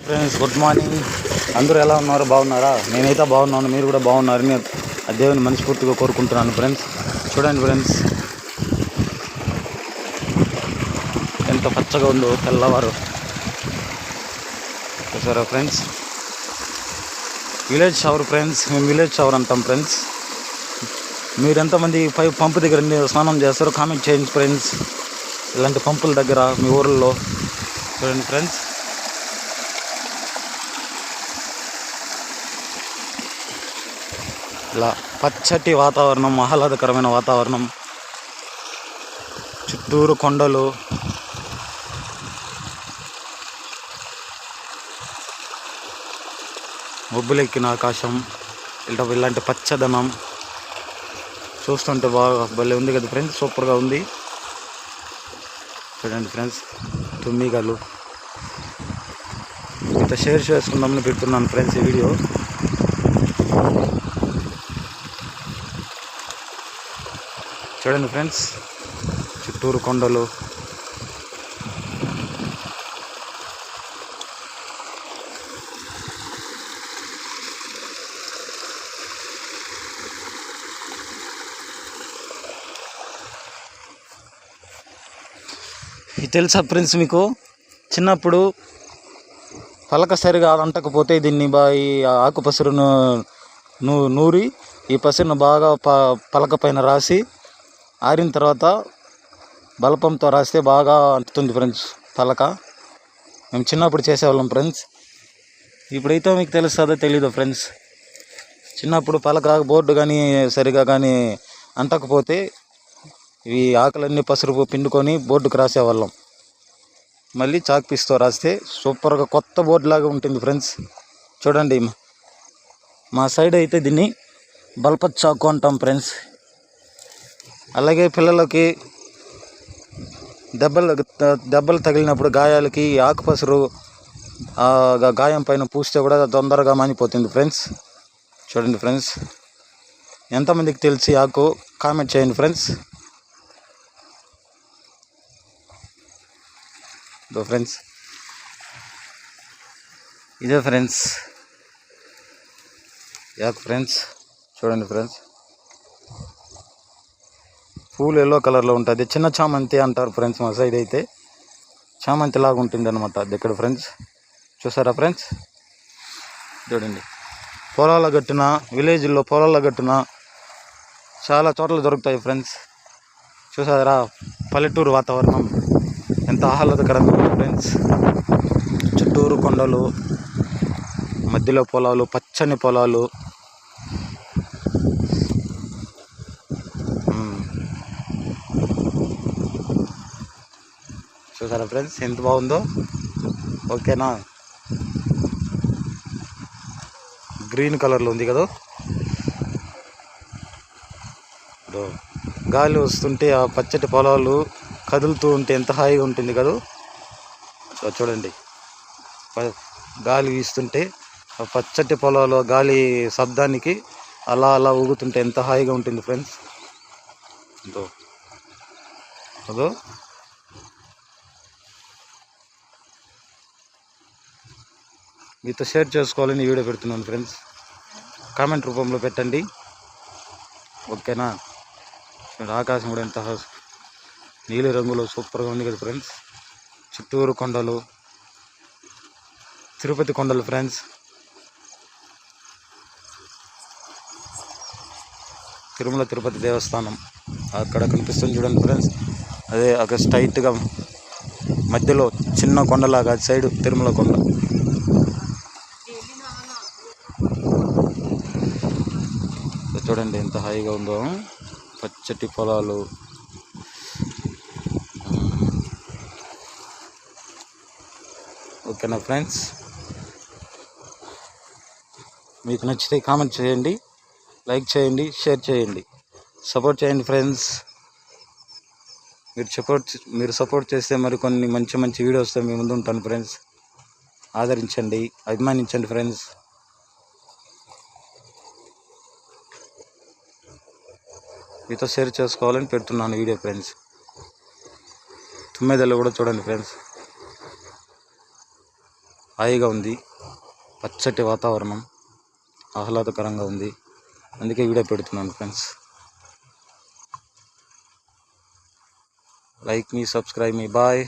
Friends good morning. అందరూ ఎలా ఉన్నారు? బాగున్నారా? నేనైతే బాగున్నాను, మీరు కూడా బాగున్నారని ఆ దేవుని మనస్ఫూర్తిగా కోరుకుంటున్నాను. ఫ్రెండ్స్ చూడండి ఫ్రెండ్స్, ఎంత పచ్చగా ఉందో తెల్లవారు. చూసారా ఫ్రెండ్స్, విలేజ్ షవర్ ఫ్రెండ్స్. మేము విలేజ్ షవర్ అంటాం ఫ్రెండ్స్. మీరు ఎంతమంది పంపు దగ్గర స్నానం చేస్తారో కామెంట్ చేయండి ఫ్రెండ్స్. ఇలాంటి పంపుల దగ్గర మీ ఊర్లలో చూడండి ఫ్రెండ్స్. ఇలా పచ్చటి వాతావరణం, ఆహ్లాదకరమైన వాతావరణం, చుట్టూరు కొండలు, మబ్బులెక్కిన ఆకాశం, ఇలాంటి పచ్చదనం చూస్తుంటే బాగా భలే ఉంది కదా ఫ్రెండ్స్. సూపర్గా ఉంది. చూడండి ఫ్రెండ్స్, తుమ్మిగలు ఇంత షేర్ చేసుకుందామని పెడుతున్నాను ఫ్రెండ్స్ ఈ వీడియో. చూడండి ఫ్రెండ్స్, చుట్టూరు కొండలు, ఇది తెలుసా ఫ్రెండ్స్ మీకు? చిన్నప్పుడు పలక సరిగా అంటకపోతే దీన్ని ఈ ఆకు పసురును నూరి ఈ పసురును బాగా పలక పైన రాసి ఆరిన తర్వాత బలపంతో రాస్తే బాగా అంటుతుంది ఫ్రెండ్స్ పలక. మేము చిన్నప్పుడు చేసేవాళ్ళం ఫ్రెండ్స్. ఇప్పుడైతే మీకు తెలుస్తుందో తెలీదు ఫ్రెండ్స్. చిన్నప్పుడు పలక బోర్డు కానీ సరిగా కానీ అంటకపోతే ఇవి ఆకులన్నీ పసురు పిండుకొని బోర్డుకు రాసేవాళ్ళం. మళ్ళీ చాక్ పీస్తో రాస్తే సూపర్గా కొత్త బోర్డు లాగా ఉంటుంది ఫ్రెండ్స్. చూడండి, మా సైడ్ అయితే దీన్ని బల్పత్ చాకు అంటాం ఫ్రెండ్స్. అలాగే పిల్లలకి దెబ్బలు తగిలినప్పుడు గాయాలకి ఆకు పసురు గాయం పైన పూస్తే కూడా తొందరగా మానిపోతుంది ఫ్రెండ్స్. చూడండి ఫ్రెండ్స్, ఎంతమందికి తెలిసి ఆకు కామెంట్ చేయండి ఫ్రెండ్స్. ఫ్రెండ్స్ ఇదే ఫ్రెండ్స్ యాక్ ఫ్రెండ్స్. చూడండి ఫ్రెండ్స్, పూలు ఎల్లో కలర్లో ఉంటుంది. చిన్న చామంతి అంటారు ఫ్రెండ్స్. మా సైడ్ అయితే చామంతి లాగా ఉంటుంది అనమాట అది ఇక్కడ ఫ్రెండ్స్. చూసారా ఫ్రెండ్స్? చూడండి, పొలాల గట్టున, విలేజ్లో పొలాల గట్టున చాలా చోట్ల దొరుకుతాయి ఫ్రెండ్స్. చూసారా పల్లెటూరు వాతావరణం ఎంత ఆహ్లాదకరంగా ఉంది ఫ్రెండ్స్. చుట్టూరు కొండలు, మధ్యలో పొలాలు, పచ్చని పొలాలు. చూసారా ఫ్రెండ్స్ ఎంత బాగుందో? ఓకేనా? గ్రీన్ కలర్లో ఉంది కదా. గాలి వస్తుంటే ఆ పచ్చటి పొలాలు కదులుతూ ఉంటే ఎంత హాయిగా ఉంటుంది కదా. చూడండి, గాలి వీస్తుంటే ఆ పచ్చటి పొలాలు గాలి శబ్దానికి అలా అలా ఊగుతుంటే ఎంత హాయిగా ఉంటుంది ఫ్రెండ్స్. అదో మీతో షేర్ చేసుకోవాలని వీడియో పెడుతున్నాను ఫ్రెండ్స్. కామెంట్ రూపంలో పెట్టండి, ఓకేనా? ఆకాశం కూడా ఎంత నీలి రంగులో సూపర్గా ఉంది కదా ఫ్రెండ్స్. చుట్టూరు కొండలు, తిరుపతి కొండలు ఫ్రెండ్స్. తిరుమల తిరుపతి దేవస్థానం అక్కడ కనిపిస్తుంది చూడండి ఫ్రెండ్స్. అదే అక్కడ స్ట్రైట్గా మధ్యలో చిన్న కొండలాగా సైడ్ తిరుమల కొండ. చూడండి ఎంత హాయిగా ఉందో, పచ్చటి పొలాలు. ఓకేనా ఫ్రెండ్స్? మీకు నచ్చితే కామెంట్ చేయండి, లైక్ చేయండి, షేర్ చేయండి, సపోర్ట్ చేయండి ఫ్రెండ్స్. మీరు సపోర్ట్ చేస్తే మరికొన్ని మంచి మంచి వీడియోస్తో మీ ముందు ఉంటాను ఫ్రెండ్స్. ఆదరించండి, అభిమానించండి ఫ్రెండ్స్. మీతో షేర్ చేసుకోవాలని పెడుతున్నాను వీడియో ఫ్రెండ్స్. తుమ్మెదలు కూడా చూడండి ఫ్రెండ్స్. హాయిగా ఉంది, పచ్చటి వాతావరణం ఆహ్లాదకరంగా ఉంది. అందుకే వీడియో పెడుతున్నాను ఫ్రెండ్స్. లైక్ మీ, సబ్స్క్రైబ్ మీ, బాయ్.